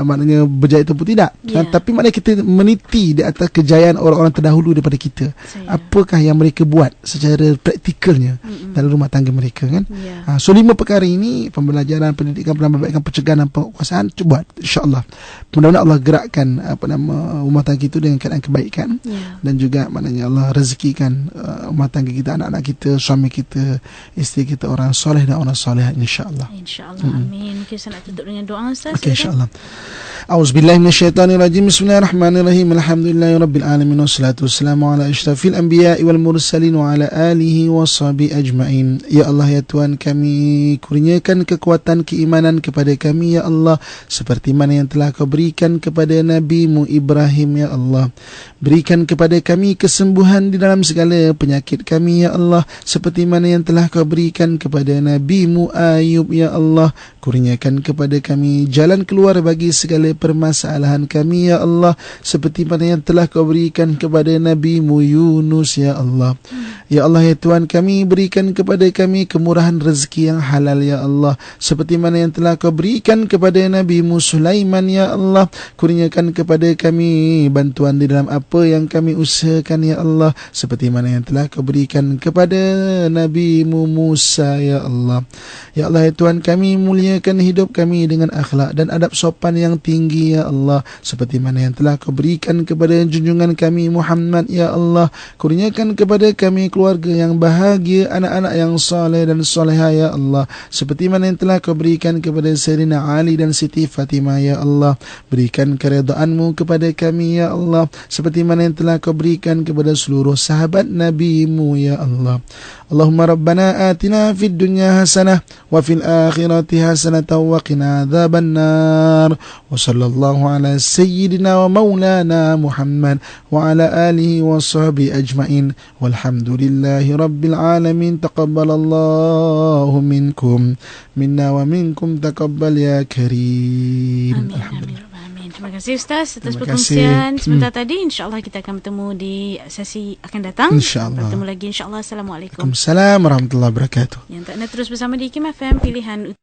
maknanya berjaya itu pun tidak kan? Tapi maknanya kita meniti di atas kejayaan orang-orang terdahulu daripada kita. Apakah yang mereka buat secara praktikalnya dalam rumah tangga mereka kan. So 5 perkara ini, pembelajaran, pendidikan, penambahbaikan, pencegahan dan penguasaan, cuba insya-Allah. Mudah-mudahan Allah gerakkan rumah tangga itu dengan keadaan kebaikan dan juga maknanya Allah rezekikan rumah tangga kita, anak-anak kita, suami kita, isteri kita orang soleh dan orang solehat insya-Allah. Insya-Allah. Amin. Mungkin saya nak tutup dengan doa Ustaz. Okey, insya-Allah. A'udzubillahi minasyaitonirrajim. Bismillahirrahmanirrahim. Alhamdulillahirabbil alamin wassalatu wassalamu ala asyrafil anbiya'i wal mursalin wa ala alihi washabihi ajmain. Ya Allah, ya Tuhan kami, kurniakan kekuatan keimanan kepada kami ya Allah, seperti mana yang telah Kau berikan kepada Nabi-Mu Ibrahim ya Allah. Berikan kepada kami kesembuhan di dalam segala penyakit kami ya Allah, seperti mana yang telah Kau berikan kepada Nabi-Mu Ayub ya Allah. Kurniakan kepada kami jalan keluar bagi segala permasalahan kami ya Allah, seperti mana yang telah Kau berikan kepada Nabi-Mu Yunus ya Allah. Ya Allah, ya Tuhan kami, berikan kepada kami kemurahan rezeki yang halal ya Allah, seperti mana yang telah Kau berikan kepada Nabi-Mu Sulaiman ya Allah. Kurniakan kepada kami bantuan di dalam apa yang kami usahakan ya Allah, seperti mana yang telah Kau berikan kepada Nabi-Mu Musa ya Allah. Ya Allah, ya Tuhan kami, muliakan hidup kami dengan akhlak dan adab sopan yang tinggi ya Allah, seperti mana yang telah Kau berikan kepada junjungan kami Muhammad ya Allah. Kurniakan kepada kami keluarga yang bahagia, anak-anak yang soleh dan soleha ya Allah, seperti mana yang telah Kau berikan kepada Sayyidina Ali dan Siti Fatimah ya Allah. Berikan keredaan-Mu kepada kami ya Allah, seperti mana yang telah Kau berikan kepada seluruh sahabat Nabi-Mu ya Allah. Allahumma rabbana atina fid dunya hasanah wa fil akhirati hasanah wa qina adzabannar. Wa sallallahu ala sayyidina wa maulana Muhammad wa ala alihi wa sahbihi ajmain. Walhamdulillahi rabbil alamin. Taqabbalallahu minkum minna wa minkum taqabbal ya karim. Alhamdulillah. Terima kasih Ustaz atas perkongsian sebentar tadi. InsyaAllah kita akan bertemu di sesi akan datang. InsyaAllah. Bertemu lagi insyaAllah. Assalamualaikum. Waalaikumsalam warahmatullahi wabarakatuh. Yang tak nak terus bersama di Kim FM, pilihan